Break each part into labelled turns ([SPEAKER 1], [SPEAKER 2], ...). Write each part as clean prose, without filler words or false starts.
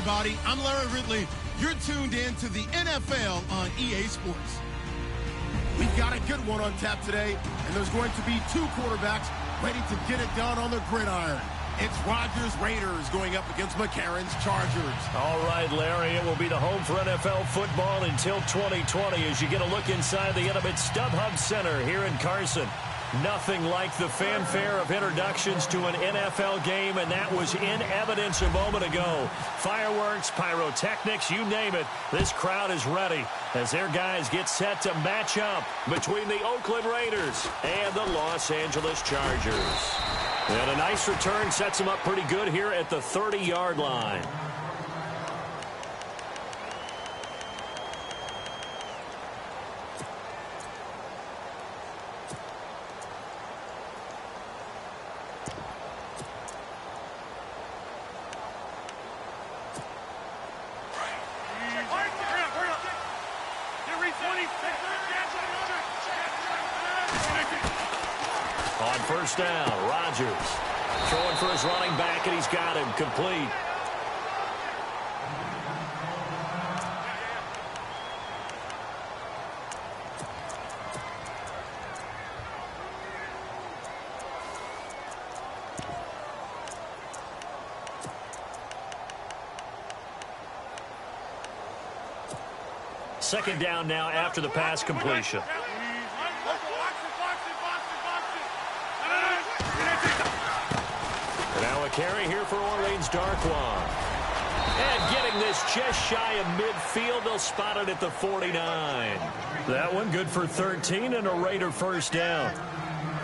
[SPEAKER 1] everybody. I'm Larry Ridley. You're tuned in to the NFL on EA Sports. We've got a good one on tap today, and there's going to be two quarterbacks ready to get it done on the gridiron. It's Rodgers' Raiders going up against McCarron's Chargers.
[SPEAKER 2] All right, Larry, it will be the home for NFL football until 2020 as you get a look inside the intimate StubHub Center here in Carson. Nothing like the fanfare of introductions to an NFL game, and that was in evidence a moment ago. Fireworks, pyrotechnics, you name it. This crowd is ready as their guys get set to match up between the Oakland Raiders and the Los Angeles Chargers. And a nice return sets them up pretty good here at the 30-yard line. On first down, Rodgers throwing for his running back, and he's got him complete. Second down now after the pass completion. Now a carry here for Orleans Darkwan. And getting this just shy of midfield, they'll spot it at the 49. That one good for 13 and a Raider first down.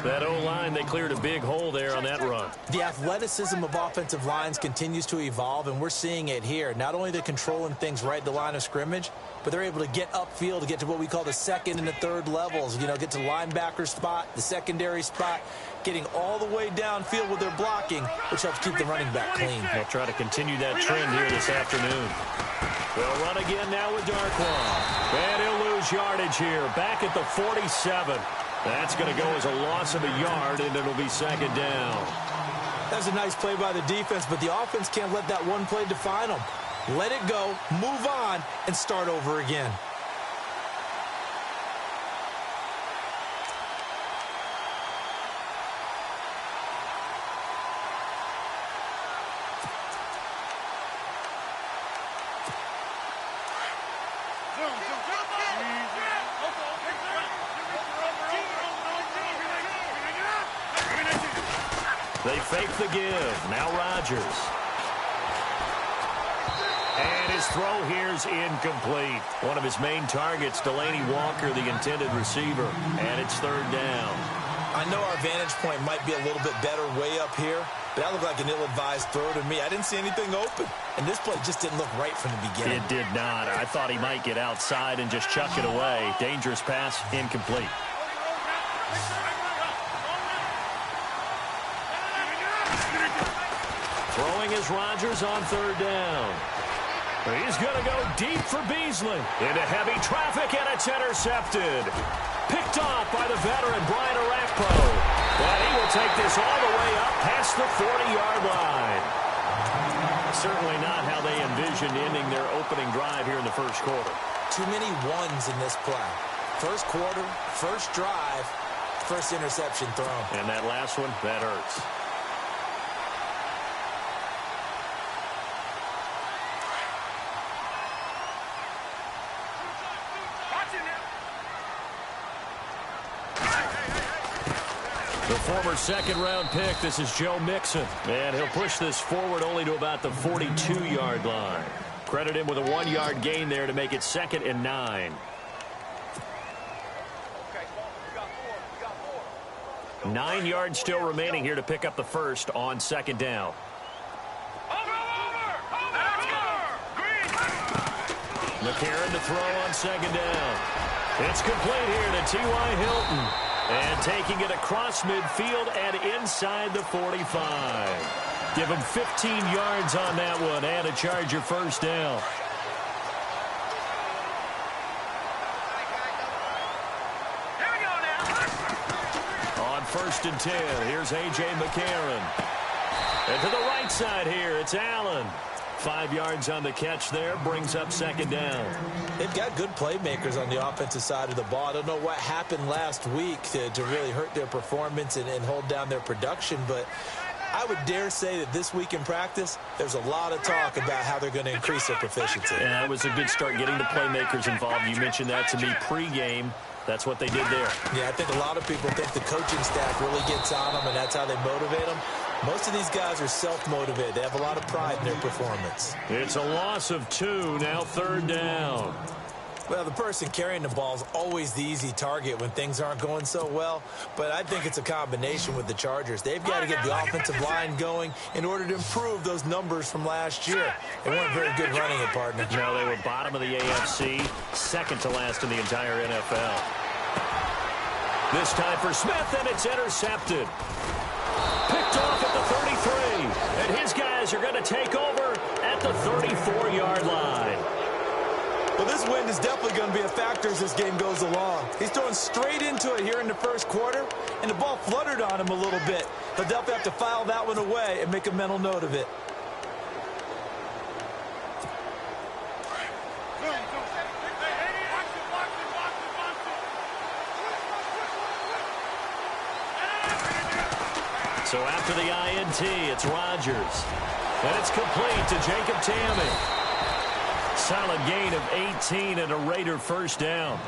[SPEAKER 2] That O-line, they cleared a big hole there on that run.
[SPEAKER 3] The athleticism of offensive lines continues to evolve, and we're seeing it here. Not only they're controlling things right at the line of scrimmage, but they're able to get upfield to get to what we call the second and the third levels. You know, get to the linebacker spot, the secondary spot, getting all the way downfield with their blocking, which helps keep the running back clean.
[SPEAKER 2] They'll try to continue that trend here this afternoon. They'll run again now with Darkwan. And he'll lose yardage here, back at the 47. That's going to go as a loss of a yard, and it'll be second down.
[SPEAKER 3] That's a nice play by the defense, but the offense can't let that one play define them. Let it go, move on, and start over again.
[SPEAKER 2] They fake the give. Now Rodgers. And his throw here's incomplete. One of his main targets, Delaney Walker, the intended receiver. And it's third down.
[SPEAKER 3] I know our vantage point might be a little bit better way up here, but that looked like an ill-advised throw to me. I didn't see anything open. And this play just didn't look right from the beginning.
[SPEAKER 2] It did not. I thought he might get outside and just chuck it away. Dangerous pass, incomplete. Throwing is Rodgers on third down. He's going to go deep for Beasley. Into heavy traffic, and it's intercepted. Picked off by the veteran Brian Orakpo. But he will take this all the way up past the 40-yard line. Certainly not how they envisioned ending their opening drive here in the first quarter.
[SPEAKER 3] Too many ones in this play. First quarter, first drive, first interception thrown.
[SPEAKER 2] And that last one, that hurts. The former second-round pick, this is Joe Mixon. And he'll push this forward only to about the 42-yard line. Credit him with a 1-yard gain there to make it 2nd and 9. 9 yards still remaining here to pick up the first on second down. McCarron to throw on second down. It's complete here to T.Y. Hilton. And taking it across midfield and inside the 45. Give him 15 yards on that one and a Charger first down.
[SPEAKER 4] Here we go now.
[SPEAKER 2] On 1st and 10, here's A.J. McCarron. And to the right side here, it's Allen. 5 yards on the catch there, brings up second down.
[SPEAKER 3] They've got good playmakers on the offensive side of the ball. I don't know what happened last week to really hurt their performance and hold down their production, but I would dare say that this week in practice, there's a lot of talk about how they're going to increase their proficiency.
[SPEAKER 2] And that was a good start getting the playmakers involved. You mentioned that to me pregame. That's what they did there.
[SPEAKER 3] Yeah, I think a lot of people think the coaching staff really gets on them, and that's how they motivate them. Most of these guys are self-motivated. They have a lot of pride in their performance.
[SPEAKER 2] It's a loss of 2, now third down.
[SPEAKER 3] Well, the person carrying the ball is always the easy target when things aren't going so well, but I think it's a combination with the Chargers. They've got to get the offensive line going in order to improve those numbers from last year. They weren't very good running it, partner.
[SPEAKER 2] No, they were bottom of the AFC, second to last in the entire NFL. This time for Smith, and it's intercepted. Picked off at the 33, and his guys are going to take over at the 34-yard line.
[SPEAKER 3] Well, this wind is definitely going to be a factor as this game goes along. He's throwing straight into it here in the first quarter, and the ball fluttered on him a little bit. He'll definitely have to file that one away and make a mental note of it.
[SPEAKER 2] So after the INT, it's Rodgers. And it's complete to Jacob Tamme. Solid gain of 18 and a Raider first down.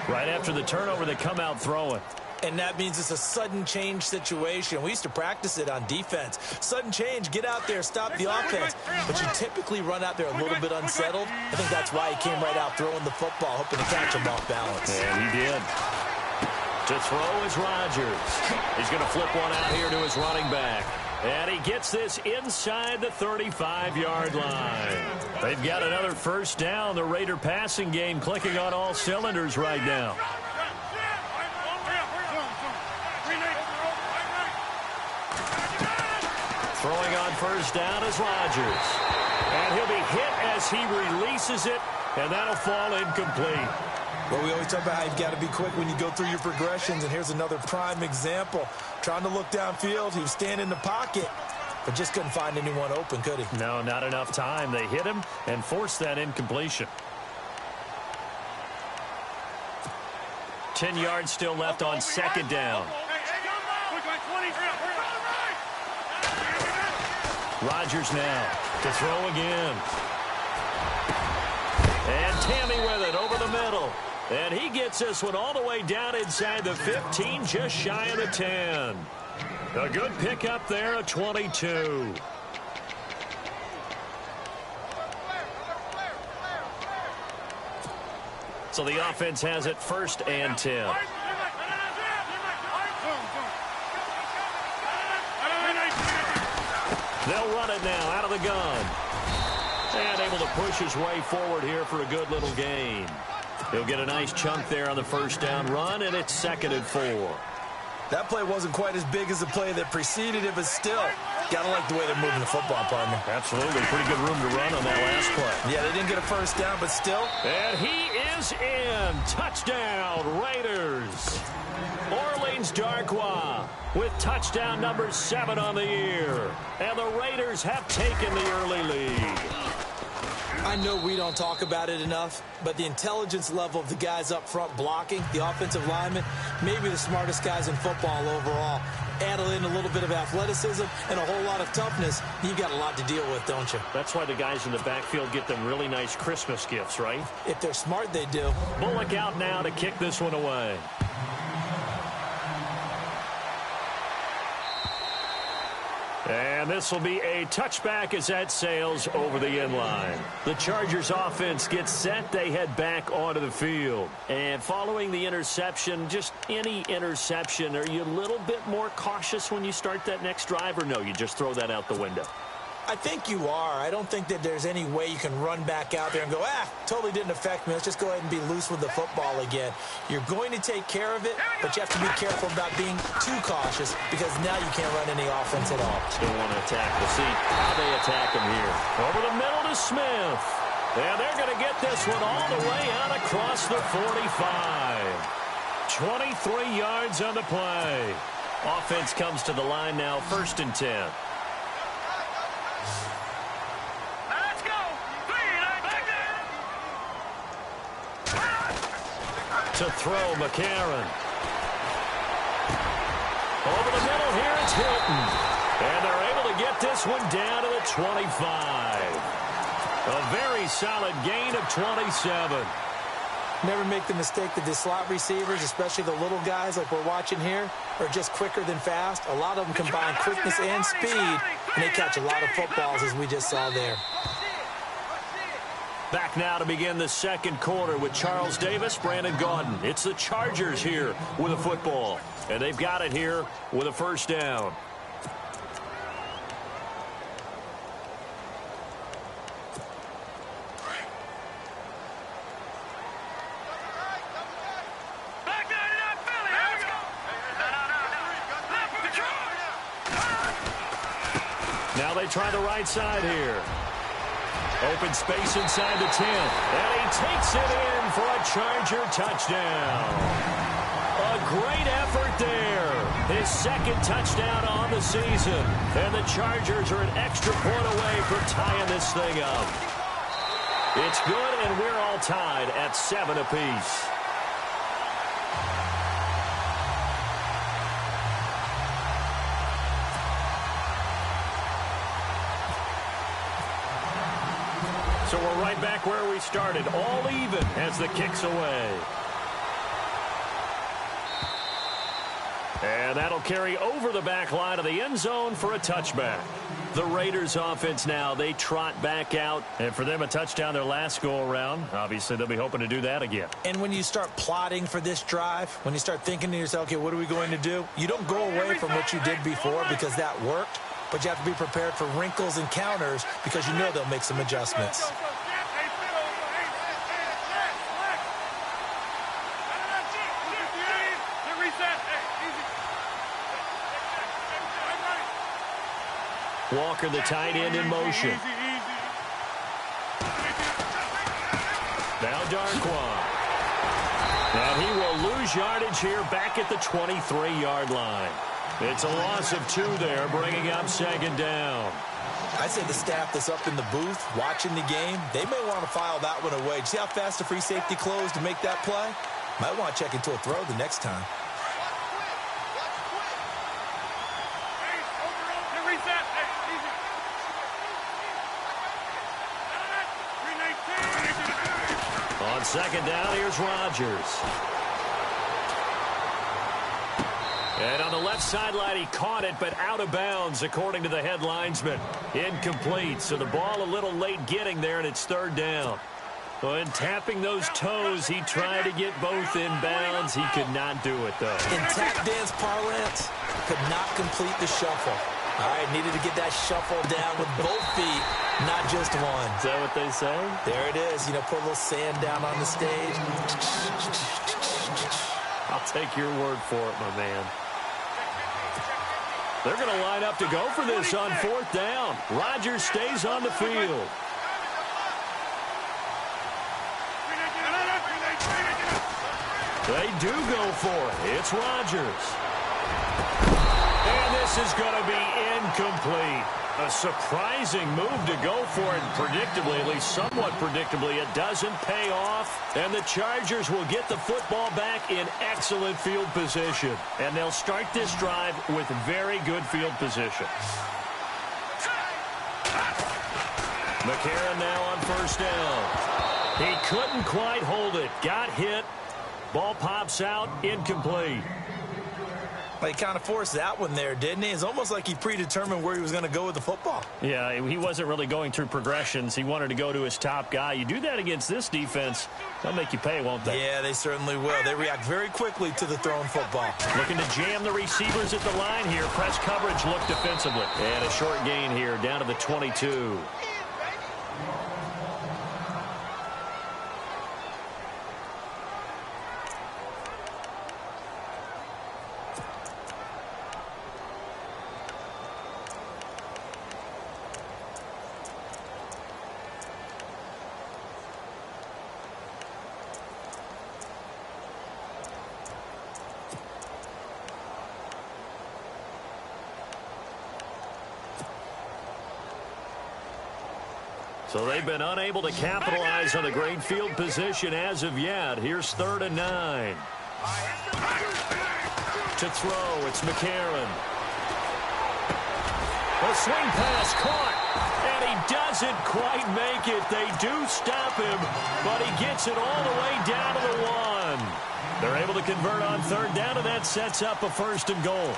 [SPEAKER 2] Right after the turnover, they come out throwing.
[SPEAKER 3] And that means it's a sudden change situation. We used to practice it on defense. Sudden change, get out there, stop the offense. But you typically run out there a little bit unsettled. I think that's why he came right out throwing the football, hoping to catch him off balance.
[SPEAKER 2] And he did. To throw is Rodgers. He's going to flip one out here to his running back. And he gets this inside the 35-yard line. They've got another first down. The Raider passing game clicking on all cylinders right now. Throwing on first down is Rodgers. And he'll be hit as he releases it, and that'll fall incomplete.
[SPEAKER 3] Well, we always talk about how you've got to be quick when you go through your progressions, and here's another prime example. Trying to look downfield, he was standing in the pocket, but just couldn't find anyone open, could he?
[SPEAKER 2] No, not enough time. They hit him and forced that incompletion. 10 yards still left on second down. Rodgers now to throw again. And Tamme with it over the middle. And he gets this one all the way down inside the 15, just shy of the 10. A good pickup there, a 22. So the offense has it first and 10. They'll run it now out of the gun. And able to push his way forward here for a good little gain. He'll get a nice chunk there on the first down run, and it's 2nd and 4.
[SPEAKER 3] That play wasn't quite as big as the play that preceded it, but still, got to like the way they're moving the football, partner.
[SPEAKER 2] Absolutely. Pretty good room to run on that last play.
[SPEAKER 3] Yeah, they didn't get a first down, but still.
[SPEAKER 2] And he is in. Touchdown, Raiders. Orleans Darkwa with touchdown number 7 on the year. And the Raiders have taken the early lead.
[SPEAKER 3] I know we don't talk about it enough, but the intelligence level of the guys up front blocking, the offensive linemen, maybe the smartest guys in football overall. Add in a little bit of athleticism and a whole lot of toughness, you've got a lot to deal with, don't you?
[SPEAKER 2] That's why the guys in the backfield get them really nice Christmas gifts, right?
[SPEAKER 3] If they're smart, they do.
[SPEAKER 2] Bullock out now to kick this one away. And this will be a touchback as that sails over the inline. The Chargers offense gets set. They head back onto the field. And following the interception, just any interception, are you a little bit more cautious when you start that next drive, or no, you just throw that out the window?
[SPEAKER 3] I think you are. I don't think that there's any way you can run back out there and go, totally didn't affect me. Let's just go ahead and be loose with the football again. You're going to take care of it, but you have to be careful about being too cautious because now you can't run any offense at all.
[SPEAKER 2] Still want to attack. We'll see how they attack him here. Over the middle to Smith. And they're going to get this one all the way out across the 45. 23 yards on the play. Offense comes to the line now, 1st and 10. To throw, McCarron. Over the middle here, it's Hilton. And they're able to get this one down to the 25. A very solid gain of 27.
[SPEAKER 3] Never make the mistake that the slot receivers, especially the little guys like we're watching here, are just quicker than fast. A lot of them combine quickness and speed, and they catch a lot of footballs, as we just saw there.
[SPEAKER 2] Back now to begin the second quarter with Charles Davis, Brandon Gaudin. It's the Chargers here with a football, and they've got it here with a first down. Now they try the right side here. Open space inside the 10. And he takes it in for a Charger touchdown. A great effort there. His second touchdown on the season. And the Chargers are an extra point away from tying this thing up. It's good, and we're all tied at 7 apiece. So we're right back where we started, all even as the kick's away. And that'll carry over the back line of the end zone for a touchback. The Raiders offense now, they trot back out. And for them, a touchdown their last go-around. Obviously, they'll be hoping to do that again.
[SPEAKER 3] And when you start plotting for this drive, when you start thinking to yourself, okay, what are we going to do? You don't go away from what you did before because that worked. But you have to be prepared for wrinkles and counters because you know they'll make some adjustments.
[SPEAKER 2] Walker, the tight end, in motion. Now Darquan. And he will lose yardage here back at the 23-yard line. It's a loss of 2 there, bringing up second down.
[SPEAKER 3] I'd say the staff that's up in the booth watching the game, they may want to file that one away. See how fast the free safety closed to make that play? Might want to check into a throw the next time.
[SPEAKER 2] On second down, here's Rodgers. And on the left sideline, he caught it, but out of bounds, according to the head linesman. Incomplete, so the ball a little late getting there, and it's third down. When tapping those toes, he tried to get both in bounds. He could not do it, though.
[SPEAKER 3] In tap dance parlance, could not complete the shuffle. All right, needed to get that shuffle down with both feet, not just one.
[SPEAKER 2] Is that what they say?
[SPEAKER 3] There it is. You know, put a little sand down on the stage.
[SPEAKER 2] I'll take your word for it, my man. They're going to line up to go for this on fourth down. Rodgers stays on the field. They do go for it. It's Rodgers. And this is going to be incomplete. A surprising move to go for it, predictably, at least somewhat predictably. It doesn't pay off, and the Chargers will get the football back in excellent field position. And they'll start this drive with very good field position. McCarron now on first down. He couldn't quite hold it. Got hit. Ball pops out. Incomplete.
[SPEAKER 3] Well, he kind of forced that one there, didn't he? It's almost like he predetermined where he was going to go with the football.
[SPEAKER 2] Yeah, he wasn't really going through progressions. He wanted to go to his top guy. You do that against this defense, they'll make you pay, won't they?
[SPEAKER 3] Yeah, they certainly will. They react very quickly to the thrown football.
[SPEAKER 2] Looking to jam the receivers at the line here. Press coverage, look defensively. And a short gain here, down to the 22. So they've been unable to capitalize on the great field position as of yet. Here's 3rd and 9. To throw, it's McCarron. A swing pass caught, and he doesn't quite make it. They do stop him, but he gets it all the way down to the 1. They're able to convert on 3rd down, and that sets up a 1st and goal.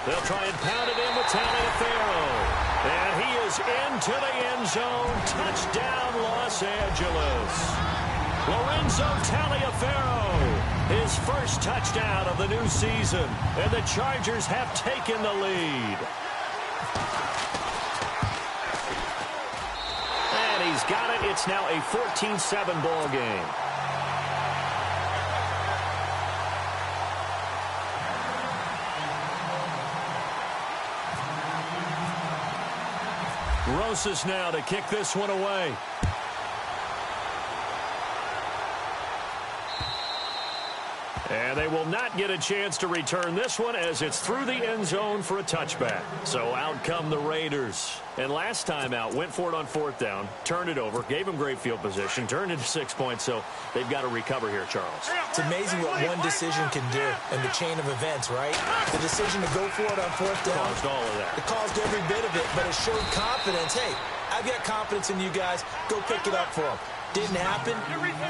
[SPEAKER 2] They'll try and pound it in with Taliaferro. And he is into the end zone. Touchdown, Los Angeles. Lorenzo Taliaferro, his first touchdown of the new season. And the Chargers have taken the lead. And he's got it. It's now a 14-7 ball game. Rosas now to kick this one away. And they will not get a chance to return this one as it's through the end zone for a touchback. So out come the Raiders. And last time out, went for it on 4th down, turned it over, gave them great field position, turned it to 6 points. So they've got to recover here, Charles.
[SPEAKER 3] It's amazing what one decision can do in the chain of events, right? The decision to go for it on 4th down.
[SPEAKER 2] Caused all of that.
[SPEAKER 3] It caused every bit of it, but it showed confidence. Hey, I've got confidence in you guys. Go pick it up for them. Didn't happen.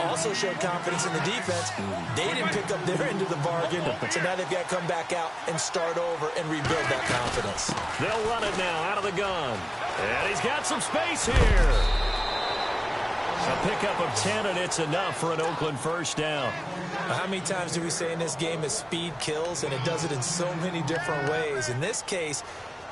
[SPEAKER 3] Also showed confidence in the defense. They didn't pick up their end of the bargain. So now they've got to come back out and start over and rebuild that confidence.
[SPEAKER 2] They'll run it now out of the gun. And he's got some space here. A pickup of 10, and it's enough for an Oakland 1st down.
[SPEAKER 3] How many times do we say in this game is speed kills, and it does it in so many different ways. In this case,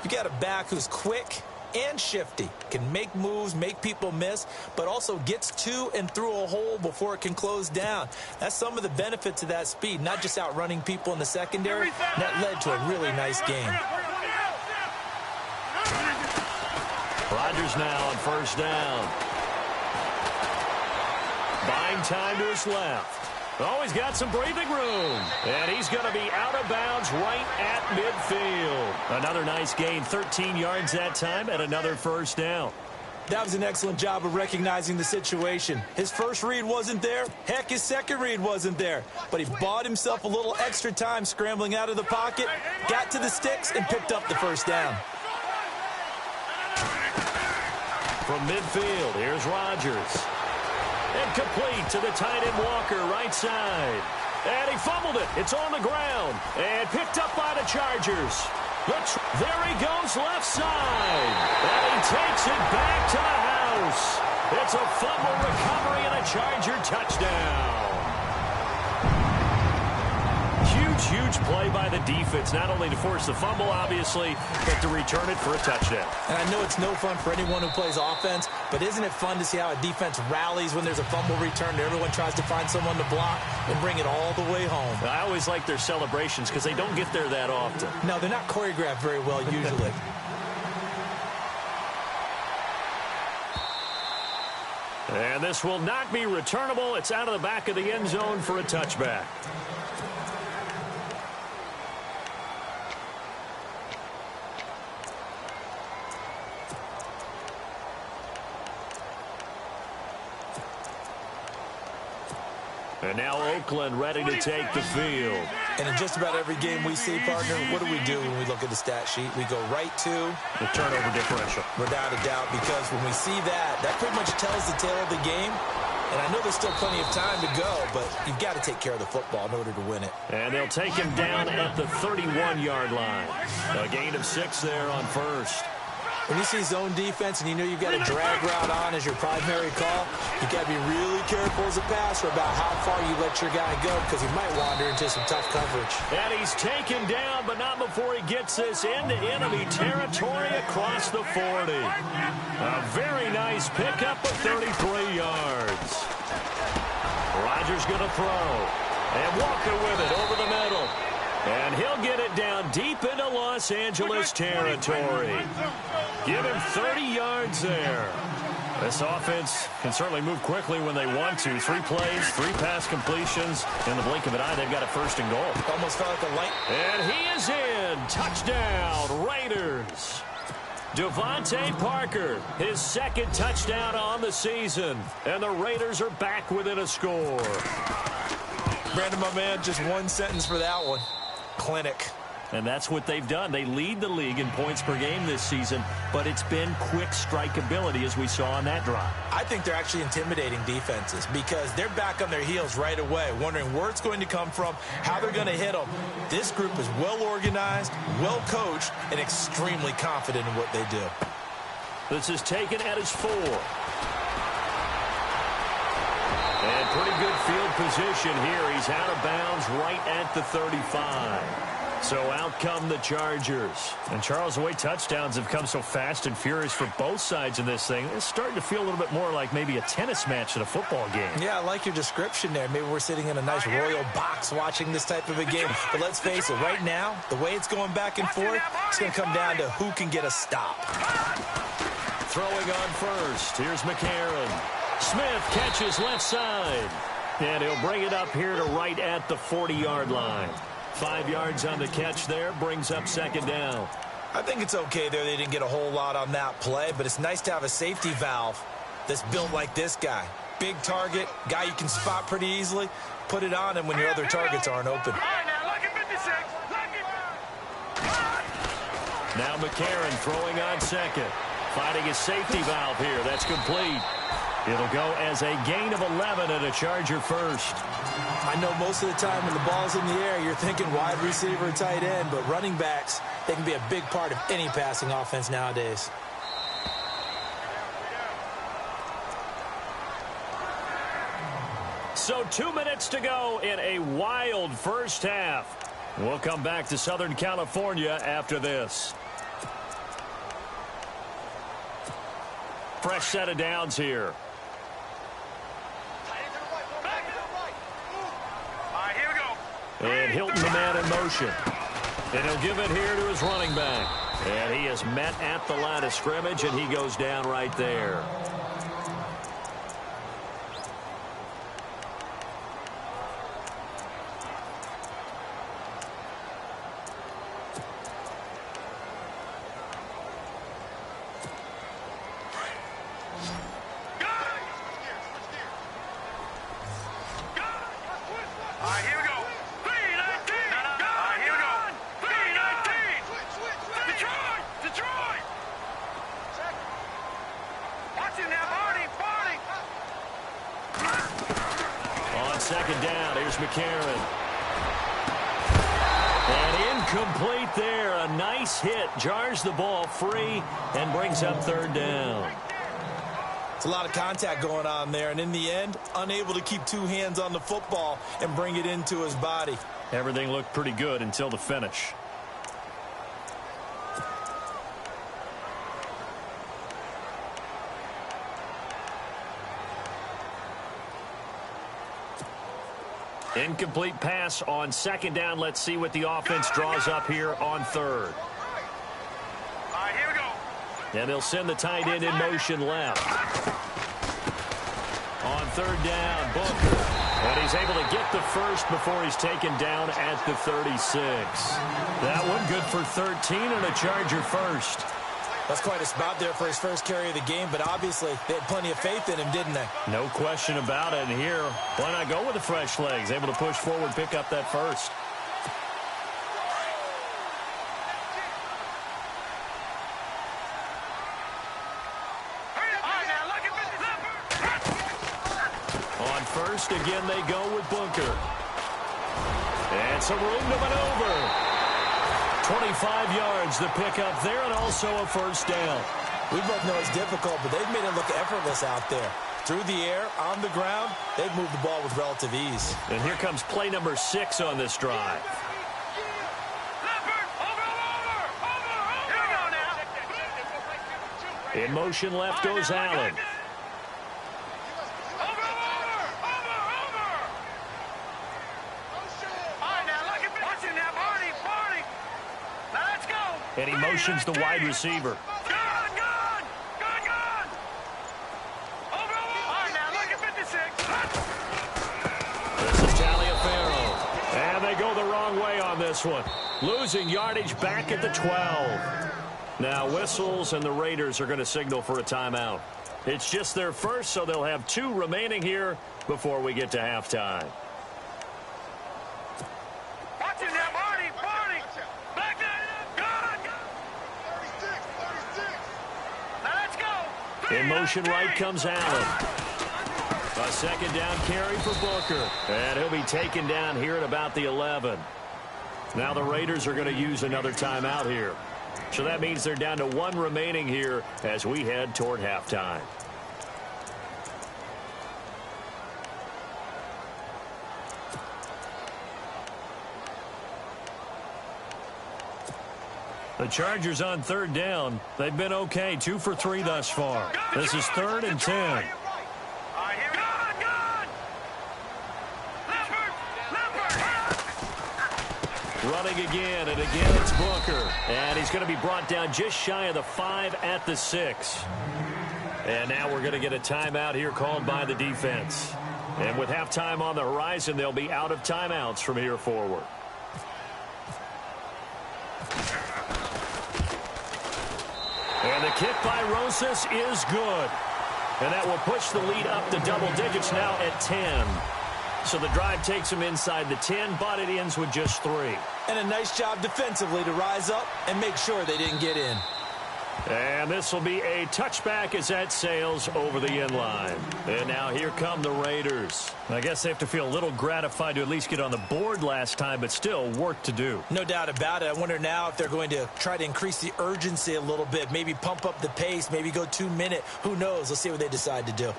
[SPEAKER 3] you got a back who's quick and shifty, can make moves, make people miss, but also gets to and through a hole before it can close down. That's some of the benefits of that speed, not just outrunning people in the secondary. That led to a really nice game.
[SPEAKER 2] Rodgers now on 1st down. Buying time to his left. Oh, he's got some breathing room. And he's going to be out of bounds right at midfield. Another nice gain, 13 yards that time, and another 1st down.
[SPEAKER 3] That was an excellent job of recognizing the situation. His first read wasn't there. Heck, his second read wasn't there. But he bought himself a little extra time scrambling out of the pocket, got to the sticks, and picked up the 1st down.
[SPEAKER 2] From midfield, here's Rodgers. And complete to the tight end Walker, right side. And he fumbled it. It's on the ground. And picked up by the Chargers. There he goes left side. And he takes it back to the house. It's a fumble recovery and a Charger touchdown. Huge play by the defense, not only to force the fumble, obviously, but to return it for a touchdown.
[SPEAKER 3] And I know it's no fun for anyone who plays offense, but isn't it fun to see how a defense rallies when there's a fumble return and everyone tries to find someone to block and bring it all the way home?
[SPEAKER 2] I always like their celebrations because they don't get there that often.
[SPEAKER 3] No, they're not choreographed very well usually.
[SPEAKER 2] And this will not be returnable. It's out of the back of the end zone for a touchback. And now Oakland ready to take the field.
[SPEAKER 3] And in just about every game we see, partner, what do we do when we look at the stat sheet? We go right to
[SPEAKER 2] the turnover differential.
[SPEAKER 3] Without a doubt, because when we see that, that pretty much tells the tale of the game. And I know there's still plenty of time to go, but you've got to take care of the football in order to win it.
[SPEAKER 2] And they'll take him down at the 31-yard line. A gain of 6 there on 1st.
[SPEAKER 3] When you see zone defense and you know you've got a drag route on as your primary call, you've got to be really careful as a passer about how far you let your guy go because he might wander into some tough coverage.
[SPEAKER 2] And he's taken down, but not before he gets this into enemy territory across the 40. A very nice pickup of 33 yards. Rodgers going to throw. And Walker with it over the middle. And he'll get it down deep into Los Angeles territory. Give him 30 yards there. This offense can certainly move quickly when they want to. 3 plays, 3 pass completions. In the blink of an eye, they've got a first and goal.
[SPEAKER 3] Almost felt like a light.
[SPEAKER 2] And he is in. Touchdown, Raiders. Devontae Parker, his 2nd touchdown on the season. And the Raiders are back within a score.
[SPEAKER 3] Brandon, my man, just one sentence for that one. Clinic.
[SPEAKER 2] And that's what they've done. They lead the league in points per game this season, but it's been quick strikeability as we saw on that drive.
[SPEAKER 3] I think they're actually intimidating defenses because they're back on their heels right away, wondering where it's going to come from, how they're going to hit them. This group is well organized, well coached, and extremely confident in what they do.
[SPEAKER 2] This is taken at his 4. And pretty good field position here. He's out of bounds right at the 35. So out come the Chargers. And Charles, the way touchdowns have come so fast and furious for both sides in this thing, it's starting to feel a little bit more like maybe a tennis match at a football game.
[SPEAKER 3] Yeah, I like your description there. Maybe we're sitting in a nice royal box watching this type of a game. But let's face it, right now, the way it's going back and forth, it's going to come down to who can get a stop.
[SPEAKER 2] Throwing on first. Here's McCarron. Smith catches left side. And he'll bring it up here to right at the 40-yard line. 5 yards on the catch there, brings up 2nd down.
[SPEAKER 3] I think it's okay there. They didn't get a whole lot on that play, but it's nice to have a safety valve that's built like this guy. Big target, guy you can spot pretty easily. Put it on him when your other targets aren't open.
[SPEAKER 2] Now McCarron throwing on 2nd. Finding his safety valve here. That's complete. It'll go as a gain of 11 and a Charger first.
[SPEAKER 3] I know most of the time when the ball's in the air, you're thinking wide receiver, tight end, but running backs, they can be a big part of any passing offense nowadays.
[SPEAKER 2] So 2 minutes to go in a wild first half. We'll come back to Southern California after this. Fresh set of downs here. And Hilton, the man in motion. And he'll give it here to his running back. And he is met at the line of scrimmage, and he goes down right there. Second down, here's McCarron. And incomplete there. A nice hit. Jars the ball free and brings up 3rd down.
[SPEAKER 3] It's a lot of contact going on there, and in the end, unable to keep 2 hands on the football and bring it into his body.
[SPEAKER 2] Everything looked pretty good until the finish. Incomplete pass on 2nd down. Let's see what the offense draws up here on 3rd.
[SPEAKER 4] Here we go.
[SPEAKER 2] And they'll send the tight end in motion left. On 3rd down, Booker. And he's able to get the first before he's taken down at the 36. That one good for 13 and a Charger first.
[SPEAKER 3] That's quite a spot there for his first carry of the game, but obviously they had plenty of faith in him, didn't they?
[SPEAKER 2] No question about it. And here, why not go with the fresh legs? Able to push forward, pick up that first. On first, again, they go with Bunker. And some room to maneuver. 25 yards the pickup there, and also a first down.
[SPEAKER 3] We both know it's difficult, but they've made it look effortless out there. Through the air, on the ground, they've moved the ball with relative ease.
[SPEAKER 2] And here comes play number 6 on this drive. In motion left goes Allen. And he motions the wide receiver. this one. Losing yardage back at the 12. Now whistles, and the Raiders are going to signal for a timeout. It's just their first, so they'll have 2 remaining here before we get to halftime.
[SPEAKER 4] Watch it now, Marty. Back there. Good. 36. Now let's go.
[SPEAKER 2] In motion right comes Allen. A second down carry for Booker. And he'll be taken down here at about the 11. Now the Raiders are going to use another timeout here. So that means they're down to 1 remaining here as we head toward halftime. The Chargers on 3rd down. They've been okay, 2 for 3 thus far. This is 3rd and 10. Running again, and again it's Booker. And he's going to be brought down just shy of the 5 at the 6. And now we're going to get a timeout here called by the defense. And with halftime on the horizon, they'll be out of timeouts from here forward. And the kick by Rosas is good. And that will push the lead up to double digits now at 10. So the drive takes them inside the 10, but it ends with just 3.
[SPEAKER 3] And a nice job defensively to rise up and make sure they didn't get in.
[SPEAKER 2] And this will be a touchback as that sails over the end line. And now here come the Raiders. I guess they have to feel a little gratified to at least get on the board last time, but still work to do.
[SPEAKER 3] No doubt about it. I wonder now if they're going to try to increase the urgency a little bit, maybe pump up the pace, maybe go 2-minute. Who knows? Let's see what they decide to do.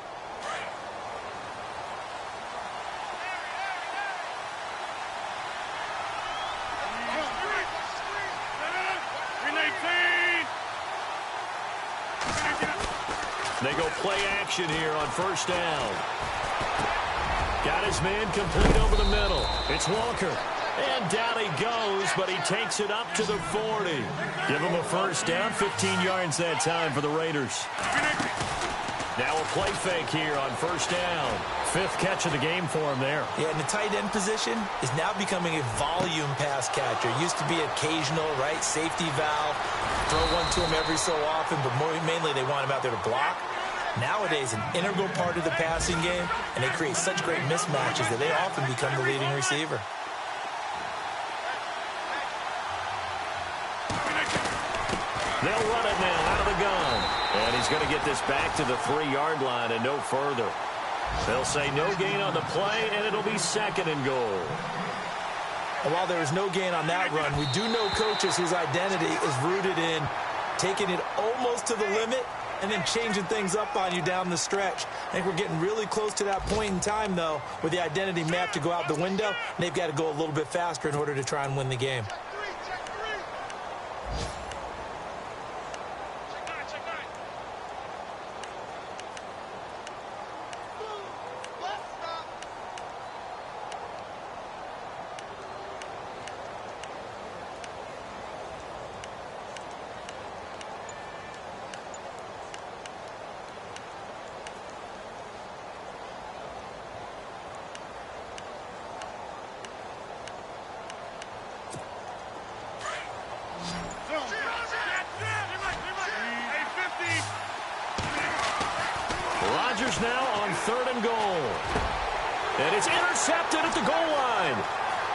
[SPEAKER 2] They go play action here on 1st down. Got his man complete over the middle. It's Walker. And down he goes, but he takes it up to the 40. Give him a 1st down, 15 yards that time for the Raiders. Now a play fake here on 1st down. 5th catch of the game for him there.
[SPEAKER 3] Yeah, and the tight end position is now becoming a volume pass catcher. Used to be occasional, right? Safety valve. Throw one to him every so often, but mainly they want him out there to block. Nowadays, an integral part of the passing game, and they create such great mismatches that they often become the leading receiver.
[SPEAKER 2] They'll run it now out of the gun. And he's going to get this back to the 3-yard line and no further. They'll say no gain on the play, and it'll be 2nd and goal.
[SPEAKER 3] And while there was no gain on that run, we do know coaches whose identity is rooted in taking it almost to the limit and then changing things up on you down the stretch. I think we're getting really close to that point in time, though, where the identity map to go out the window, and they've got to go a little bit faster in order to try and win the game.
[SPEAKER 2] Now on 3rd and goal. And it's intercepted at the goal line.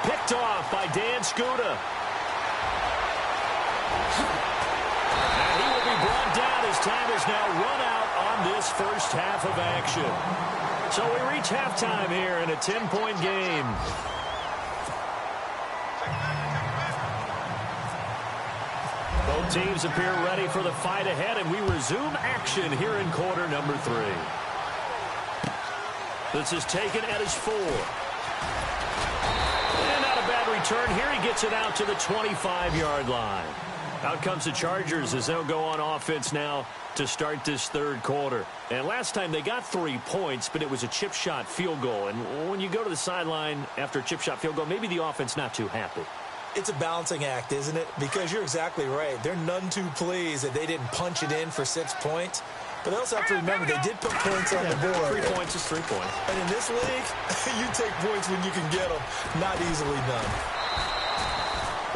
[SPEAKER 2] Picked off by Dan Skuta. And he will be brought down as time is now run out on this first half of action. So we reach halftime here in a 10-point game. Both teams appear ready for the fight ahead, and we resume action here in quarter number 3. This is taken at his 4. And not a bad return here. He gets it out to the 25-yard line. Out comes the Chargers as they'll go on offense now to start this 3rd quarter. And last time they got 3 points, but it was a chip shot field goal. And when you go to the sideline after a chip shot field goal, maybe the offense not too happy.
[SPEAKER 3] It's a balancing act, isn't it? Because you're exactly right. They're none too pleased that they didn't punch it in for 6 points. But they also have to remember they did put points on the board.
[SPEAKER 2] 3 points is 3 points.
[SPEAKER 3] And in this league, you take points when you can get them. Not easily done.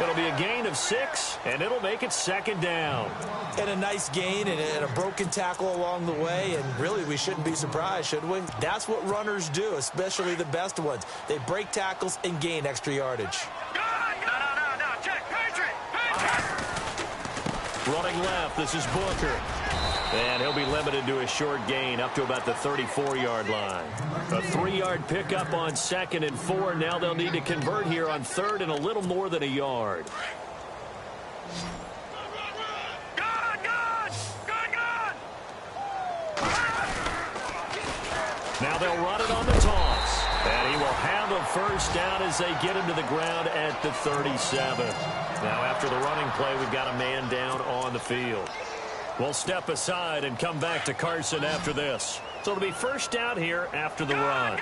[SPEAKER 2] It'll be a gain of 6, and it'll make it second down.
[SPEAKER 3] And a nice gain and a broken tackle along the way, and really we shouldn't be surprised, should we? That's what runners do, especially the best ones. They break tackles and gain extra yardage.
[SPEAKER 4] No, check, Patriot.
[SPEAKER 2] Running left, this is Booker. And he'll be limited to a short gain up to about the 34-yard line. A 3-yard pickup on 2nd and 4. Now they'll need to convert here on 3rd and a little more than a yard. Now they'll run it on the toss. And he will have a first down as they get him to the ground at the 37. Now after the running play, we've got a man down on the field. We'll step aside and come back to Carson after this. So it'll be first down here after the run.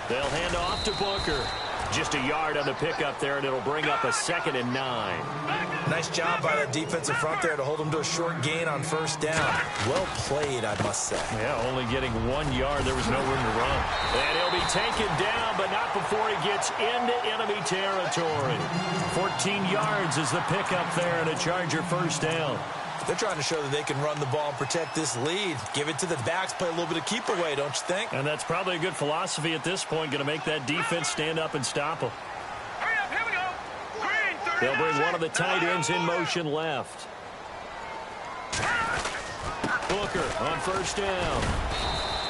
[SPEAKER 2] They'll hand off to Booker. Just a yard on the pickup there, and it'll bring up a 2nd and 9.
[SPEAKER 3] Nice job by the defensive front there to hold them to a short gain on first down. Well played, I must say.
[SPEAKER 2] Yeah, only getting 1 yard. There was no room to run. And he'll be taken down, but not before he gets into enemy territory. 14 yards is the pickup there, and a Charger first down.
[SPEAKER 3] They're trying to show that they can run the ball and protect this lead. Give it to the backs, play a little bit of keep away, don't you think?
[SPEAKER 2] And that's probably a good philosophy at this point, going to make that defense stand up and stop them.
[SPEAKER 4] Hurry up, here we go. Green,
[SPEAKER 2] They'll bring one of the tight ends in motion left. Booker on first down.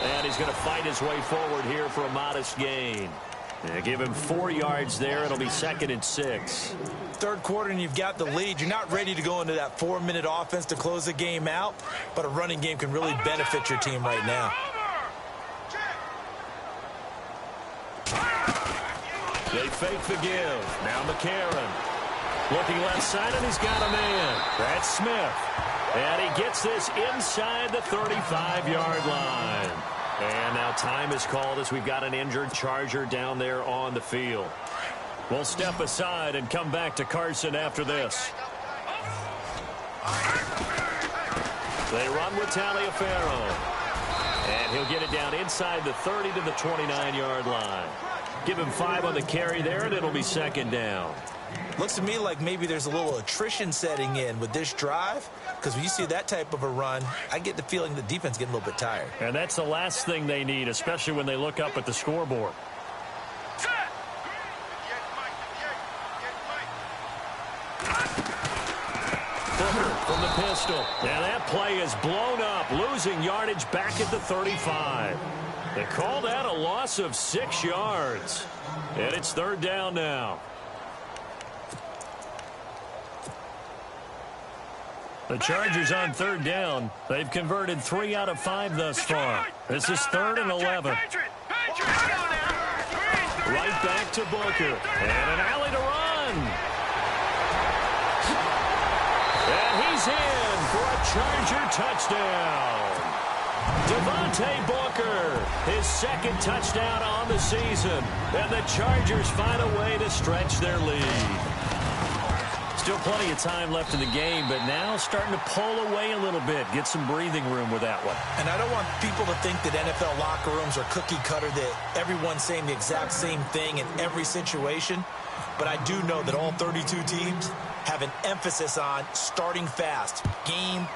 [SPEAKER 2] And he's going to fight his way forward here for a modest gain. Yeah, give him 4 yards there. It'll be 2nd and 6.
[SPEAKER 3] Third quarter and you've got the lead. You're not ready to go into that 4-minute offense to close the game out, but a running game can really benefit your team right now.
[SPEAKER 2] They fake the give. Now McCarron. Looking left side, and he's got a man. That's Smith. And he gets this inside the 35-yard line. And now time is called as we've got an injured Charger down there on the field. We'll step aside and come back to Carson after this. They run with Taliaferro. And he'll get it down inside the 30 to the 29-yard line. Give him 5 on the carry there, and it'll be 2nd down.
[SPEAKER 3] Looks to me like maybe there's a little attrition setting in with this drive, because when you see that type of a run, I get the feeling the defense getting a little bit tired.
[SPEAKER 2] And that's the last thing they need, especially when they look up at the scoreboard. Booker from the pistol. Now that play is blown up, losing yardage back at the 35. They call that a loss of 6 yards. And it's 3rd down now. The Chargers on 3rd down. They've converted 3 out of 5 thus far. This is 3rd and 11. Right back to Booker. And an alley to run. And he's in for a Charger touchdown. Devontae Booker, his 2nd touchdown on the season. And the Chargers find a way to stretch their lead. Still plenty of time left in the game, but now starting to pull away a little bit. Get some breathing room with that one.
[SPEAKER 3] And I don't want people to think that NFL locker rooms are cookie cutter, that everyone's saying the exact same thing in every situation. But I do know that all 32 teams have an emphasis on starting fast. Game,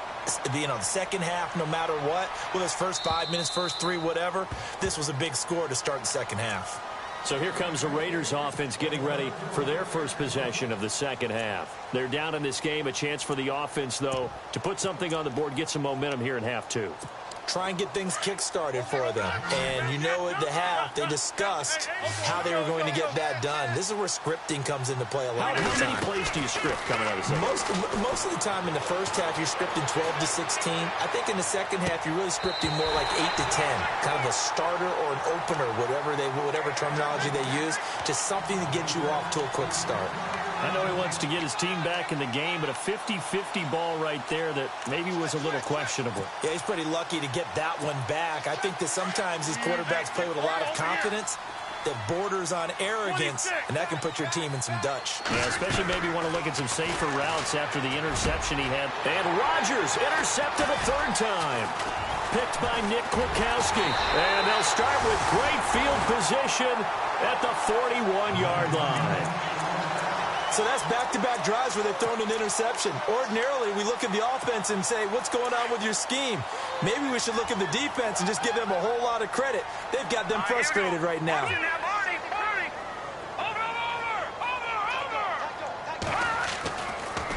[SPEAKER 3] the second half, no matter what, whether it's first 5 minutes, first 3, whatever. This was a big score to start the second half.
[SPEAKER 2] So here comes the Raiders offense getting ready for their first possession of the second half. They're down in this game. A chance for the offense, though, to put something on the board, get some momentum here in half 2.
[SPEAKER 3] Try and get things kick-started for them. And you know at the half, they discussed how they were going to get that done. This is where scripting comes into play a lot of the time.
[SPEAKER 2] How many plays do you script coming out of the second?
[SPEAKER 3] Most of the time in the first half, you're scripting 12 to 16. I think in the second half, you're really scripting more like 8 to 10. Kind of a starter or an opener, whatever terminology they use, just something to get you off to a quick start.
[SPEAKER 2] I know he wants to get his team back in the game, but a 50-50 ball right there that maybe was a little questionable.
[SPEAKER 3] Yeah, he's pretty lucky to get that one back. I think that sometimes these quarterbacks play with a lot of confidence, that borders on arrogance, and that can put your team in some Dutch.
[SPEAKER 2] Yeah, especially maybe want to look at some safer routes after the interception he had. And Rodgers intercepted a third time. Picked by Nick Kwiatkowski. And they'll start with great field position at the 41-yard line.
[SPEAKER 3] So that's back-to-back drives where they've thrown an interception. Ordinarily, we look at the offense and say, what's going on with your scheme? Maybe we should look at the defense and just give them a whole lot of credit. They've got them frustrated right now.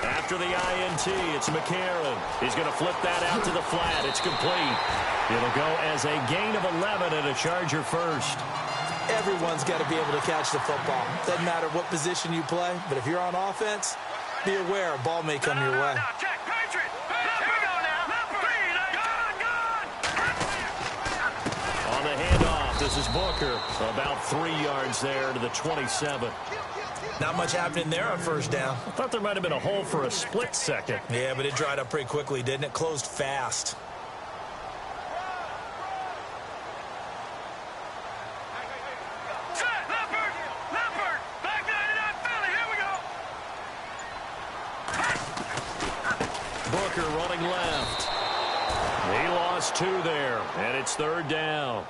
[SPEAKER 2] After the INT, it's McCarron. He's going to flip that out to the flat. It's complete. It'll go as a gain of 11 and a Charger first.
[SPEAKER 3] Everyone's got to be able to catch the football. Doesn't matter what position you play, but if you're on offense, be aware a ball may come your way.
[SPEAKER 2] On the handoff, this is Booker. About 3 yards there to the 27.
[SPEAKER 3] Not much happening there on first down.
[SPEAKER 2] I thought there might have been a hole for a split second.
[SPEAKER 3] Yeah, but it dried up pretty quickly, didn't it? Closed fast.
[SPEAKER 2] Booker running left. He lost 2 there, and it's third down.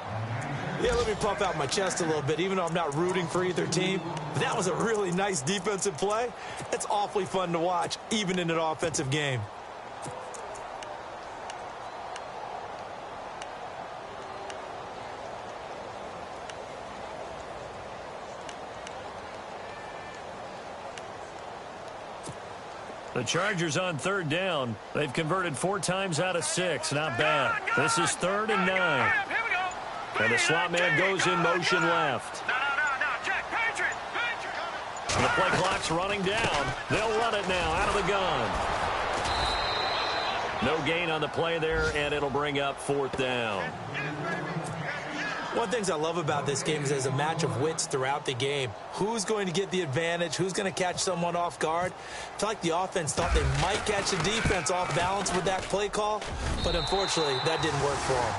[SPEAKER 3] Yeah, let me puff out my chest a little bit, even though I'm not rooting for either team. But that was a really nice defensive play. It's awfully fun to watch, even in an offensive game.
[SPEAKER 2] The Chargers on third down. They've converted 4 times out of 6. Not bad. This is 3rd and 9. And the slot man goes in motion left. And the play clock's running down. They'll run it now out of the gun. No gain on the play there, and it'll bring up 4th down.
[SPEAKER 3] One of the things I love about this game is there's a match of wits throughout the game. Who's going to get the advantage? Who's going to catch someone off guard? I feel like the offense thought they might catch the defense off balance with that play call, but unfortunately, that didn't work for them.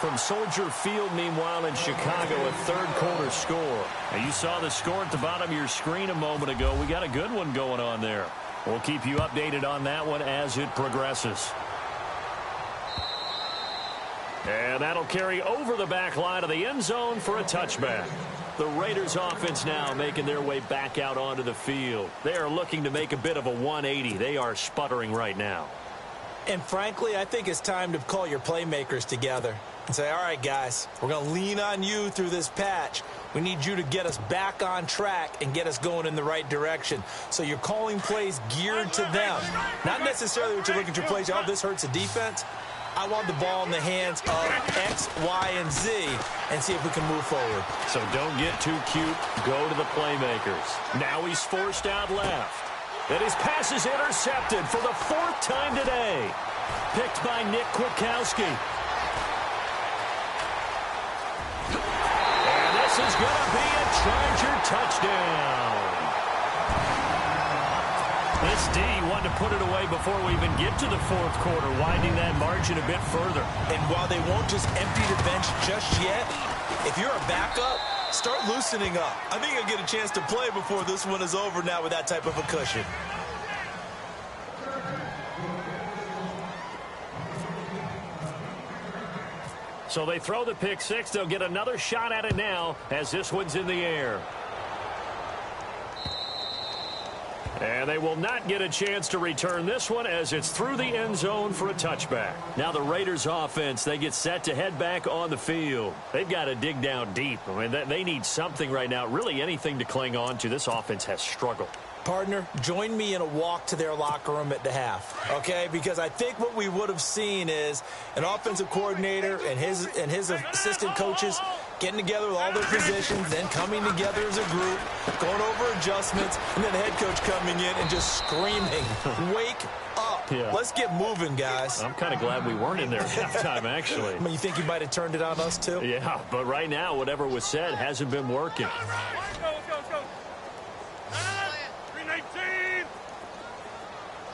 [SPEAKER 2] From Soldier Field, meanwhile, in Chicago, a third-quarter score. Now, you saw the score at the bottom of your screen a moment ago. We got a good one going on there. We'll keep you updated on that one as it progresses. And that'll carry over the back line of the end zone for a touchback. The Raiders offense now making their way back out onto the field. They are looking to make a bit of a 180. They are sputtering right now.
[SPEAKER 3] And frankly, I think it's time to call your playmakers together and say, all right, guys, we're going to lean on you through this patch. We need you to get us back on track and get us going in the right direction. So you're calling plays geared to them. Not necessarily what you're looking for plays. Oh, this hurts the defense. I want the ball in the hands of X, Y, and Z and see if we can move forward.
[SPEAKER 2] So don't get too cute. Go to the playmakers. Now he's forced out left. And his pass is intercepted for the 4th time today. Picked by Nick Kwiatkowski. And this is going to be a Charger touchdown. This D wanted to put it away before we even get to the 4th quarter, widening that margin a bit further.
[SPEAKER 3] And while they won't just empty the bench just yet, if you're a backup, start loosening up. I think you'll get a chance to play before this one is over now with that type of a cushion.
[SPEAKER 2] So they throw the pick 6. They'll get another shot at it now as this one's in the air. And they will not get a chance to return this one as it's through the end zone for a touchback. Now the Raiders offense, they get set to head back on the field. They've got to dig down deep. I mean, they need something right now, really anything to cling on to. This offense has struggled.
[SPEAKER 3] Partner, join me in a walk to their locker room at the half, okay? Because I think what we would have seen is an offensive coordinator and his assistant coaches getting together with all their positions, then coming together as a group, going over adjustments, and then the head coach coming in and just screaming, wake up. Yeah. Let's get moving, guys.
[SPEAKER 2] I'm kind of glad we weren't in there at halftime, actually.
[SPEAKER 3] I mean, you think he might have turned it on us, too?
[SPEAKER 2] Yeah, but right now, whatever was said hasn't been working.
[SPEAKER 4] Let's go. 319.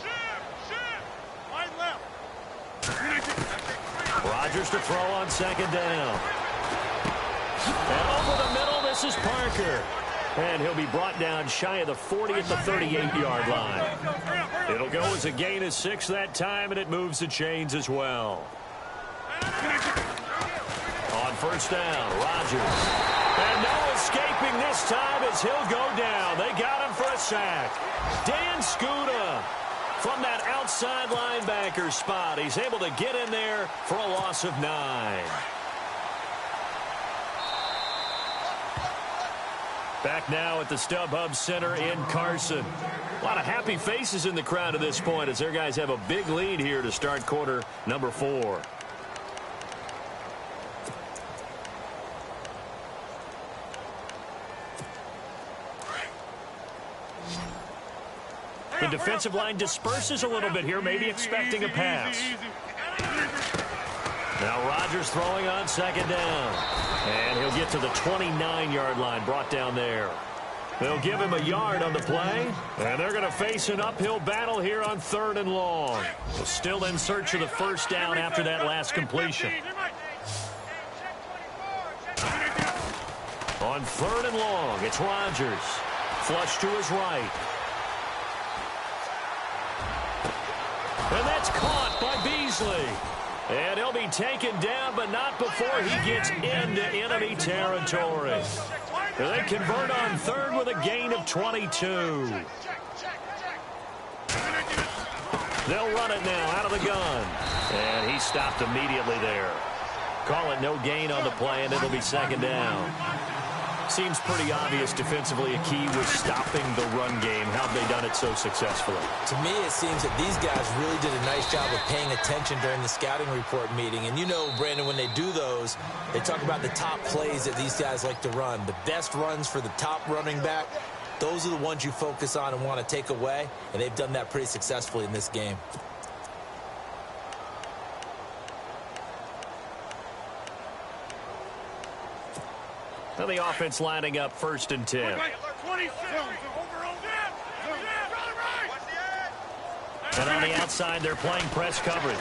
[SPEAKER 4] Ship. Wide left. 319.
[SPEAKER 2] Rodgers to throw on 2nd down. And over the middle, this This is Parker. And he'll be brought down shy of the 40 at the 38-yard line. It'll go as a gain of 6 that time, and it moves the chains as well. On first down, Rodgers. And no escaping this time as he'll go down. They got him for a sack. Dan Skuta from that outside linebacker spot. He's able to get in there for a loss of 9. Back now at the StubHub Center in Carson. A lot of happy faces in the crowd at this point as their guys have a big lead here to start quarter number 4. The defensive line disperses a little bit here, maybe expecting a pass. Now Rodgers throwing on second down. And he'll get to the 29-yard line, brought down there. They'll give him a yard on the play, and they're going to face an uphill battle here on 3rd and long. Still in search of the first down after that last completion. On 3rd and long, it's Rodgers. Flush to his right. And that's caught by Beasley. And he'll be taken down, but not before he gets into enemy territory. They convert on 3rd with a gain of 22. They'll run it now out of the gun. And he stopped immediately there. Call it no gain on the play, and it'll be second down. Seems pretty obvious defensively a key was stopping the run game. How have they done it so successfully?
[SPEAKER 3] To me, it seems that these guys really did a nice job of paying attention during the scouting report meeting. And you know, Brandon, when they do those, they talk about the top plays that these guys like to run. The best runs for the top running back, those are the ones you focus on and want to take away. And they've done that pretty successfully in this game.
[SPEAKER 2] Now the offense lining up 1st and 10. And on the outside, they're playing press coverage.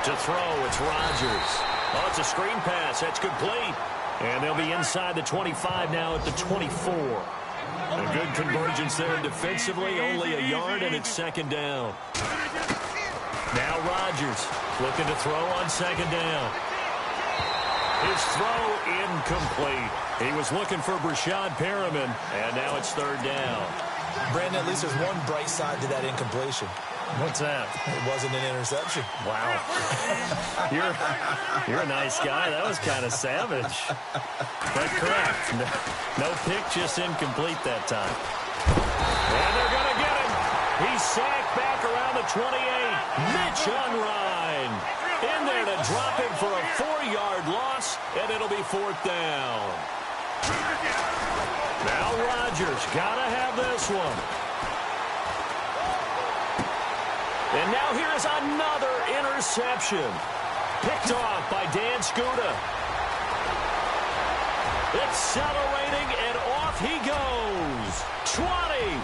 [SPEAKER 2] To throw, it's Rodgers. Oh, it's a screen pass. That's complete. And they'll be inside the 25 now at the 24. A good convergence there defensively. Only a yard, and it's second down. Now Rodgers looking to throw on second down. His throw incomplete. He was looking for Brashad Perriman, and now it's 3rd down.
[SPEAKER 3] Brandon, at least there's one bright side to that incompletion.
[SPEAKER 2] What's that?
[SPEAKER 3] It wasn't an interception.
[SPEAKER 2] Wow. You're a nice guy. That was kind of savage. But correct. No pick, just incomplete that time. And they're going to get him. He's sacked back around the 28. Mitch Unrein in there to drop him for a 4-yard loss, and it'll be 4th down. Now Rodgers got to have this one. And now here's another interception. Picked off by Dan Skuta. Accelerating, and off he goes. 20,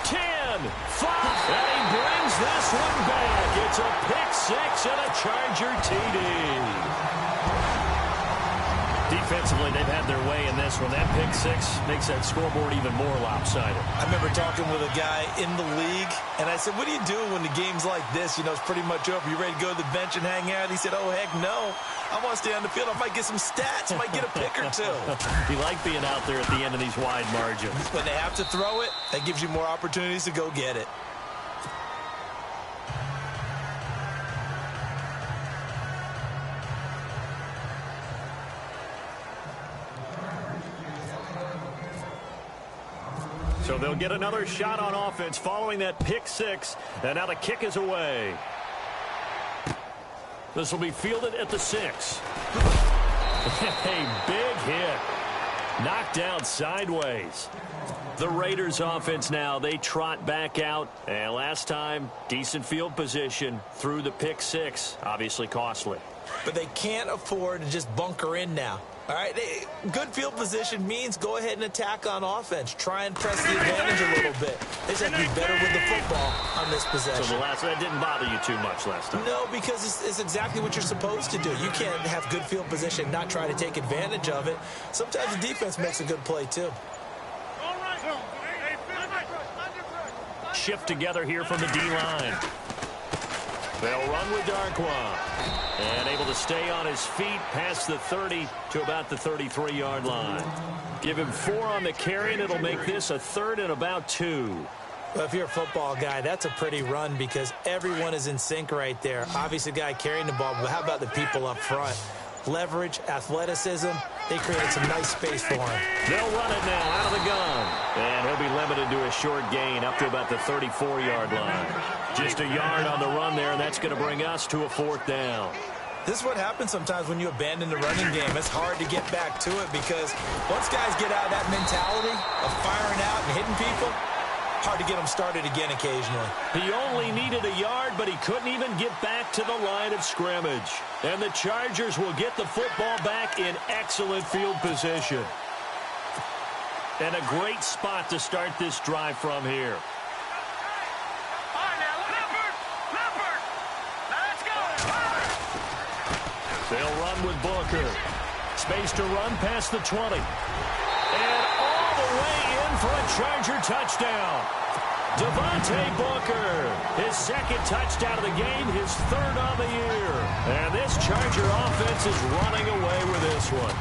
[SPEAKER 2] 10, 5. And he brings this one back. It's a pick 6 and a Charger TD. Defensively, they've had their way in this one. That pick 6 makes that scoreboard even more lopsided.
[SPEAKER 3] I remember talking with a guy in the league, and I said, what do you do when the game's like this? You know, it's pretty much over. You ready to go to the bench and hang out? He said, oh, heck no. I want to stay on the field. I might get some stats. I might get a pick or two.
[SPEAKER 2] You like being out there at the end of these wide margins.
[SPEAKER 3] When they have to throw it, that gives you more opportunities to go get it.
[SPEAKER 2] So they'll get another shot on offense following that pick 6. And now the kick is away. This will be fielded at the 6. A big hit. Knocked down sideways. The Raiders offense now, they trot back out. And last time, decent field position through the pick 6. Obviously costly.
[SPEAKER 3] But they can't afford to just bunker in now. All right, good field position means go ahead and attack on offense. Try and press the advantage a little bit. They just have to be better with the football on this possession.
[SPEAKER 2] So that didn't bother you too much last time?
[SPEAKER 3] No, because it's exactly what you're supposed to do. You can't have good field position and not try to take advantage of it. Sometimes the defense makes a good play, too.
[SPEAKER 2] Shift together here from the D-line. They'll run with Darkwa. And able to stay on his feet past the 30 to about the 33-yard line. Give him 4 on the carry, and it'll make this a 3rd and about 2.
[SPEAKER 3] Well, if you're a football guy, that's a pretty run because everyone is in sync right there. Obviously, the guy carrying the ball, but how about the people up front? Leverage, athleticism, they created some nice space for him.
[SPEAKER 2] They'll run it now out of the gun. And he'll be limited to a short gain up to about the 34-yard line. Just a yard on the run there, and that's going to bring us to a 4th down.
[SPEAKER 3] This is what happens sometimes when you abandon the running game. It's hard to get back to it because once guys get out of that mentality of firing out and hitting people, hard to get them started again occasionally.
[SPEAKER 2] He only needed a yard, but he couldn't even get back to the line of scrimmage. And the Chargers will get the football back in excellent field position. And a great spot to start this drive from here. They'll run with Booker. Space to run past the 20. And all the way in for a Charger touchdown. Devontae Booker, his 2nd touchdown of the game, his 3rd on the year. And this Charger offense is running away with this one.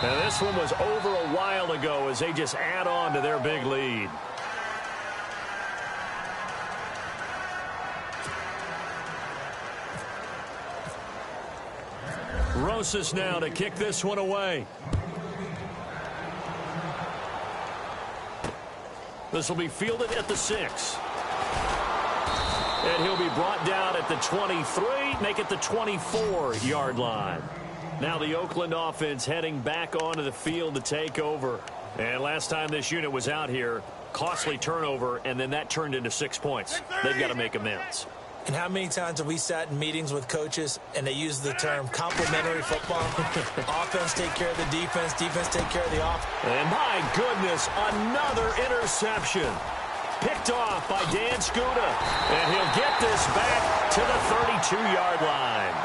[SPEAKER 2] Now this one was over a while ago as they just add on to their big lead. Rosas now to kick this one away. This will be fielded at the 6. And he'll be brought down at the 23, make it the 24-yard line. Now the Oakland offense heading back onto the field to take over. And last time this unit was out here, costly turnover, and then that turned into 6 points. They've got to make amends.
[SPEAKER 3] And how many times have we sat in meetings with coaches and they use the term complementary football? Offense take care of the defense, defense take care of the offense.
[SPEAKER 2] And my goodness, another interception. Picked off by Dan Skuta. And he'll get this back to the 32-yard line.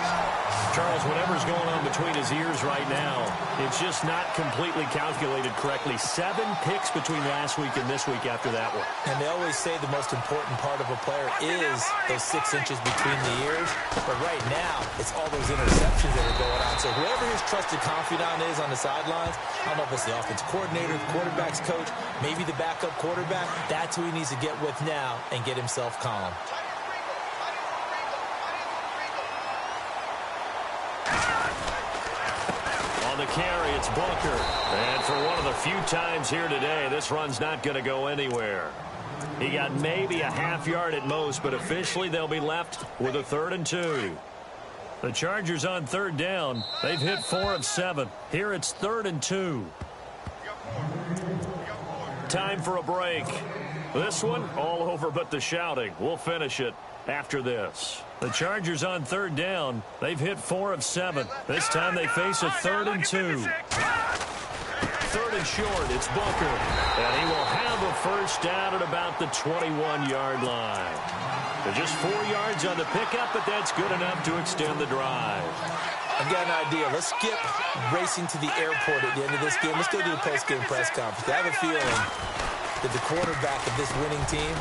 [SPEAKER 2] Charles, whatever's going on between his ears right now, it's just not completely calculated correctly. 7 picks between last week and this week after that one.
[SPEAKER 3] And they always say the most important part of a player is those 6 inches between the ears. But right now, it's all those interceptions that are going on. So whoever his trusted confidant is on the sidelines, I don't know if it's the offensive coordinator, the quarterback's coach, maybe the backup quarterback, that's who he needs to get with now and get himself calm.
[SPEAKER 2] On the carry, it's Booker. And for one of the few times here today, this run's not going to go anywhere. He got maybe a half yard at most, but officially they'll be left with a 3rd and 2. The Chargers on 3rd down. They've hit 4 of 7. Here it's 3rd and 2. Time for a break. This one, all over but the shouting. We'll finish it after this. The Chargers on 3rd down. They've hit 4 of 7. This time they face a 3rd and 2. 3rd and short, it's Booker. And he will have a first down at about the 21-yard line. They're just 4 yards on the pickup, but that's good enough to extend the drive.
[SPEAKER 3] I've got an idea. Let's skip racing to the airport at the end of this game. Let's go to the post-game press conference. I have a feeling that the quarterback of this winning team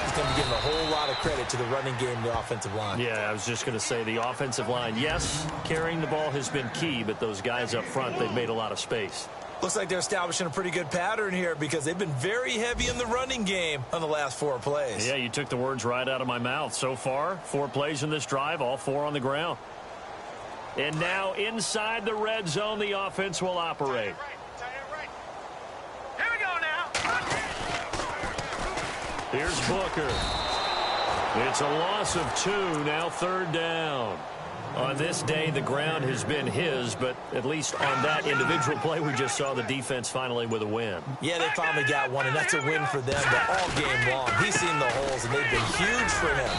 [SPEAKER 3] is going to be giving a whole lot of credit to the running game and the offensive line.
[SPEAKER 2] Yeah, I was just going to say the offensive line, yes, carrying the ball has been key, but those guys up front, they've made a lot of space.
[SPEAKER 3] Looks like they're establishing a pretty good pattern here because they've been very heavy in the running game on the last 4 plays.
[SPEAKER 2] Yeah, you took the words right out of my mouth. So far, 4 plays in this drive, all 4 on the ground. And now inside the red zone, the offense will operate.
[SPEAKER 4] Here we go now.
[SPEAKER 2] Here's Booker. It's a loss of 2, now 3rd down. On this day, the ground has been his, but at least on that individual play, we just saw the defense finally with a win.
[SPEAKER 3] Yeah, they finally got one, and that's a win for them, but all game long. He's seen the holes, and they've been huge for him.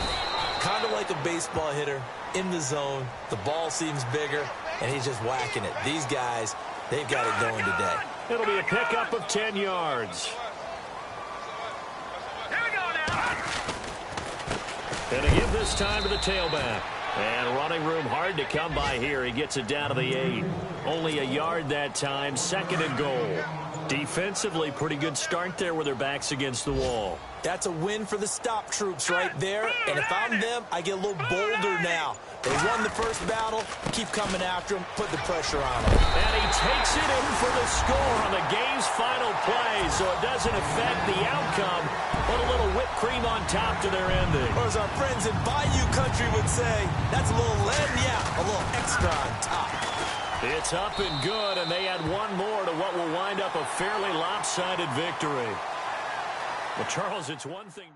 [SPEAKER 3] Kind of like a baseball hitter in the zone. The ball seems bigger, and he's just whacking it. These guys, They've got it going today.
[SPEAKER 2] It'll be a pickup of 10 yards. And a give this time to the tailback. And running room hard to come by here. He gets it down to the 8. Only a yard that time. 2nd and goal. Defensively, pretty good start there with their backs against the wall.
[SPEAKER 3] That's a win for the stop troops right there. And if I'm them, I get a little bolder now. They won the first battle. Keep coming after them. Put the pressure on them.
[SPEAKER 2] And he takes it in for the score on the game's final play. So it doesn't affect the outcome. Put a little whipped cream on top to their ending.
[SPEAKER 3] Or as our friends in Bayou Country would say, that's a little lead, yeah, a little extra on top.
[SPEAKER 2] It's up and good, and they add one more to what will wind up a fairly lopsided victory. Well, Charles, it's one thing.